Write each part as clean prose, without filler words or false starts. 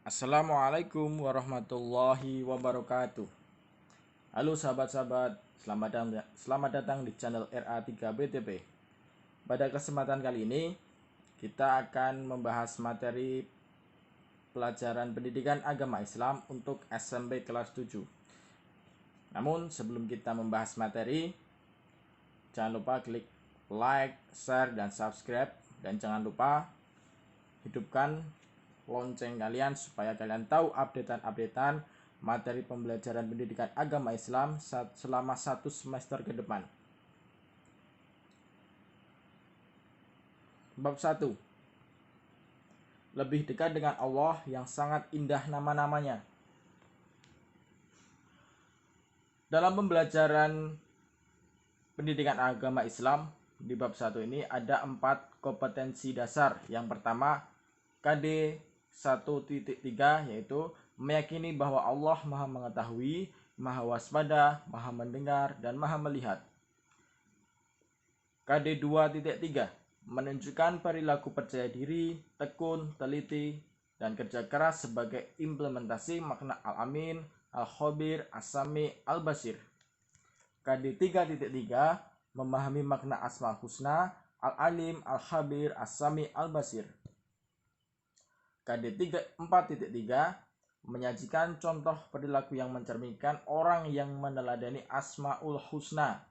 Assalamualaikum warahmatullahi wabarakatuh. Halo sahabat-sahabat, selamat datang di channel RA3BTP. Pada kesempatan kali ini, kita akan membahas materi pelajaran pendidikan agama Islam untuk SMP kelas 7. Namun sebelum kita membahas materi, jangan lupa klik like, share, dan subscribe. Dan jangan lupa hidupkan lonceng kalian supaya kalian tahu updatean materi pembelajaran pendidikan agama Islam selama 1 semester ke depan. Bab 1. Lebih dekat dengan Allah yang sangat indah nama-namanya. Dalam pembelajaran pendidikan agama Islam di bab 1 ini ada 4 kompetensi dasar. Yang pertama, KD 1.3, yaitu meyakini bahwa Allah Maha Mengetahui, Maha Waspada, Maha Mendengar, dan Maha Melihat. KD 2.3, menunjukkan perilaku percaya diri, tekun, teliti, dan kerja keras sebagai implementasi makna Al-Amin, Al-Khabir, As-Sami, Al-Basir. KD 3.3, memahami makna Asmaul Husna, Al-Alim, Al-Khabir, As-Sami, Al-Basir. KD 4.3, menyajikan contoh perilaku yang mencerminkan orang yang meneladani Asmaul Husna.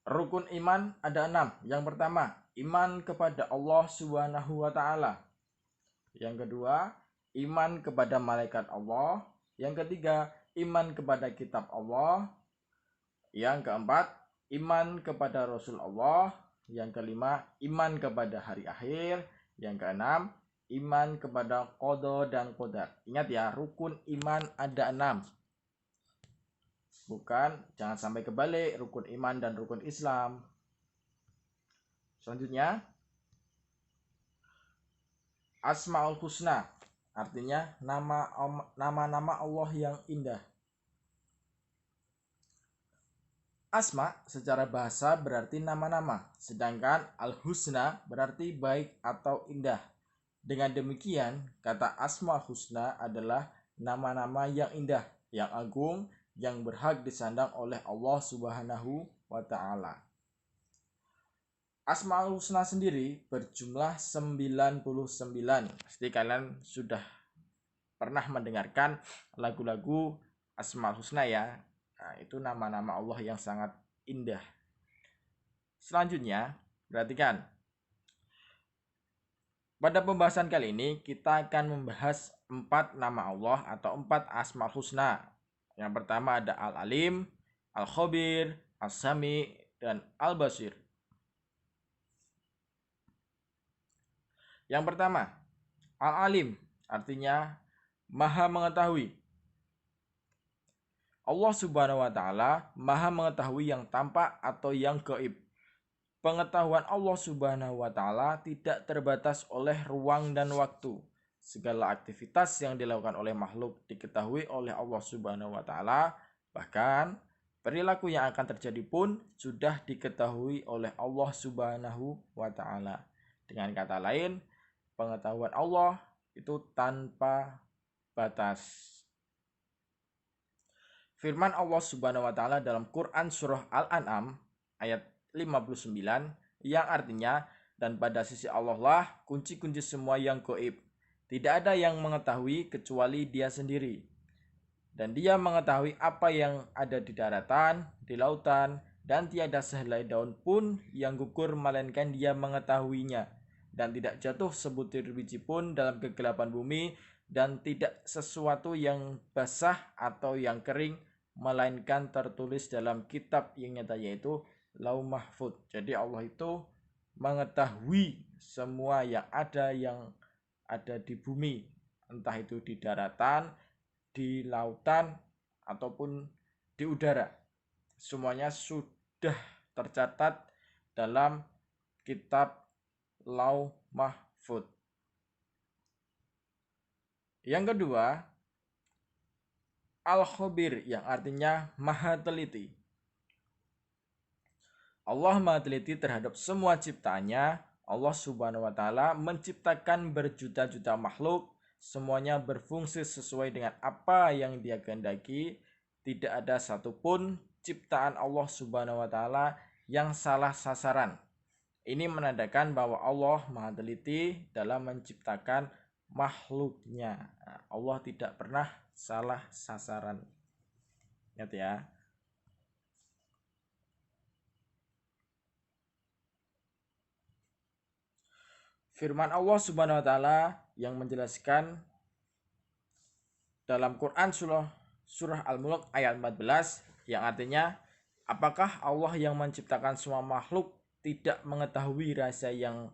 Rukun iman ada 6. Yang pertama, iman kepada Allah Subhanahu wa Ta'ala. Yang kedua, iman kepada malaikat Allah. Yang ketiga, iman kepada kitab Allah. Yang keempat, iman kepada Rasul Allah. Yang kelima, iman kepada hari akhir. Yang keenam, iman kepada qada dan qadar. Ingat ya, rukun iman ada 6. Bukan, jangan sampai kebalik, rukun iman dan rukun Islam. Selanjutnya, Asmaul Husna, artinya nama-nama Allah yang indah. Asma secara bahasa berarti nama-nama, sedangkan Al-Husna berarti baik atau indah. Dengan demikian, kata Asmaul Husna adalah nama-nama yang indah, yang agung, yang berhak disandang oleh Allah Subhanahu wa Ta'ala. Asmaul Husna sendiri berjumlah 99. Pasti kalian sudah pernah mendengarkan lagu-lagu Asmaul Husna ya. Nah, itu nama-nama Allah yang sangat indah. Selanjutnya, perhatikan. Pada pembahasan kali ini, kita akan membahas 4 nama Allah atau 4 Asmaul Husna. Yang pertama ada Al-Alim, Al-Khabir, As-Sami, dan Al-Basir. Yang pertama, Al-Alim, artinya Maha Mengetahui. Allah Subhanahu wa Ta'ala Maha Mengetahui yang tampak atau yang gaib. Pengetahuan Allah Subhanahu wa Ta'ala tidak terbatas oleh ruang dan waktu. Segala aktivitas yang dilakukan oleh makhluk diketahui oleh Allah Subhanahu wa Ta'ala. Bahkan perilaku yang akan terjadi pun sudah diketahui oleh Allah Subhanahu wa Ta'ala. Dengan kata lain, pengetahuan Allah itu tanpa batas. Firman Allah Subhanahu wa Ta'ala dalam Quran surah Al-An'am ayat 59 yang artinya, dan pada sisi Allah lah kunci-kunci semua yang gaib. Tidak ada yang mengetahui kecuali Dia sendiri. Dan Dia mengetahui apa yang ada di daratan, di lautan, dan tiada sehelai daun pun yang gugur melainkan Dia mengetahuinya. Dan tidak jatuh sebutir biji pun dalam kegelapan bumi, dan tidak sesuatu yang basah atau yang kering melainkan tertulis dalam kitab yang nyata, yaitu Lauh Mahfud. Jadi Allah itu mengetahui semua yang ada di bumi, entah itu di daratan, di lautan, ataupun di udara. Semuanya sudah tercatat dalam kitab Lauh Mahfud. Yang kedua, Al-Khabir yang artinya Maha Teliti. Allah Maha teliti terhadap semua ciptaannya. Allah Subhanahu wa taala menciptakan berjuta-juta makhluk, semuanya berfungsi sesuai dengan apa yang Dia kehendaki. Tidak ada satupun ciptaan Allah Subhanahu wa taala yang salah sasaran. Ini menandakan bahwa Allah Maha teliti dalam menciptakan makhluknya. Allah tidak pernah salah sasaran. Ingat ya. Firman Allah Subhanahu wa taala yang menjelaskan dalam Quran surah Al-Mulk ayat 14 yang artinya, apakah Allah yang menciptakan semua makhluk tidak mengetahui rahasia yang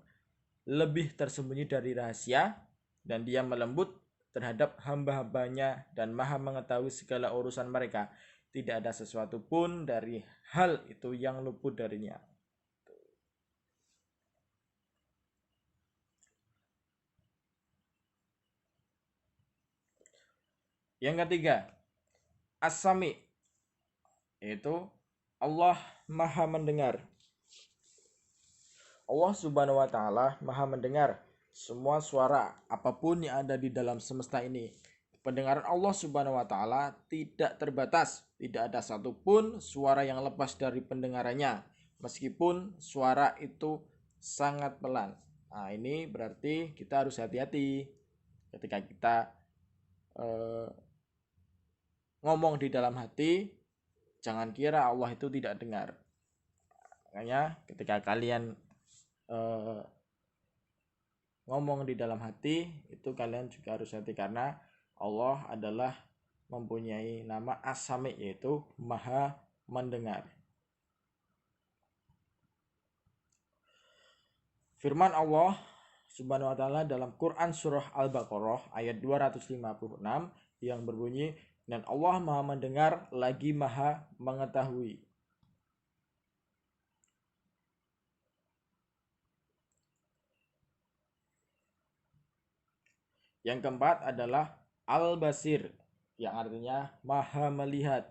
lebih tersembunyi dari rahasia, dan Dia melembut terhadap hamba-hambanya dan maha mengetahui segala urusan mereka. Tidak ada sesuatu pun dari hal itu yang luput darinya. Yang ketiga, As-Sami, yaitu Allah maha mendengar. Allah Subhanahu wa taala maha mendengar semua suara apapun yang ada di dalam semesta ini. Pendengaran Allah Subhanahu wa taala tidak terbatas, tidak ada satupun suara yang lepas dari pendengarannya, meskipun suara itu sangat pelan. Nah, ini berarti kita harus hati-hati ketika kita ngomong di dalam hati. Jangan kira Allah itu tidak dengar. Makanya ketika kalian ngomong di dalam hati, itu kalian juga harus hati, karena Allah adalah mempunyai nama As-Sami, yaitu maha mendengar. Firman Allah Subhanahu wa taala dalam Quran surah Al-Baqarah ayat 256 yang berbunyi, dan Allah maha mendengar lagi maha mengetahui. Yang keempat adalah Al-Basir, yang artinya maha melihat.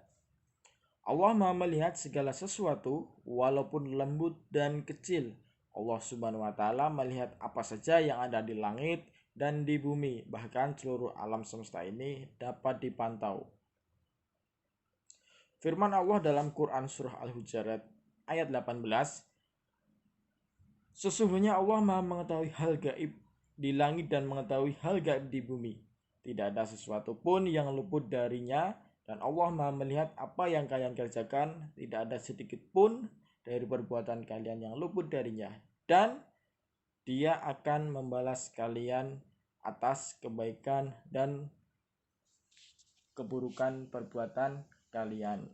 Allah maha melihat segala sesuatu walaupun lembut dan kecil. Allah Subhanahu wa taala melihat apa saja yang ada di langit dan di bumi, bahkan seluruh alam semesta ini dapat dipantau. Firman Allah dalam Quran surah Al-Hujurat ayat 18, sesungguhnya Allah maha mengetahui hal gaib di langit dan mengetahui hal gaib di bumi. Tidak ada sesuatu pun yang luput darinya, dan Allah maha melihat apa yang kalian kerjakan. Tidak ada sedikit pun dari perbuatan kalian yang luput darinya, dan Dia akan membalas kalian atas kebaikan dan keburukan perbuatan kalian.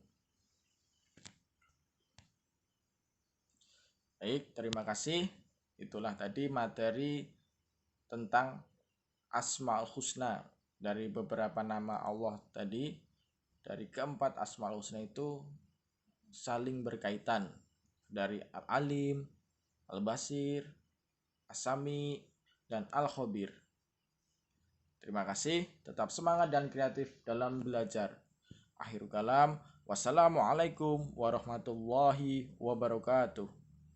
Baik, terima kasih. Itulah tadi materi tentang Asmaul Husna, dari beberapa nama Allah tadi. Dari keempat Asmaul Husna itu saling berkaitan, dari Al-Alim, Al-Basir, As-Sami, dan Al-Khabir. Terima kasih, tetap semangat dan kreatif dalam belajar. Akhirul kalam, wassalamualaikum warahmatullahi wabarakatuh.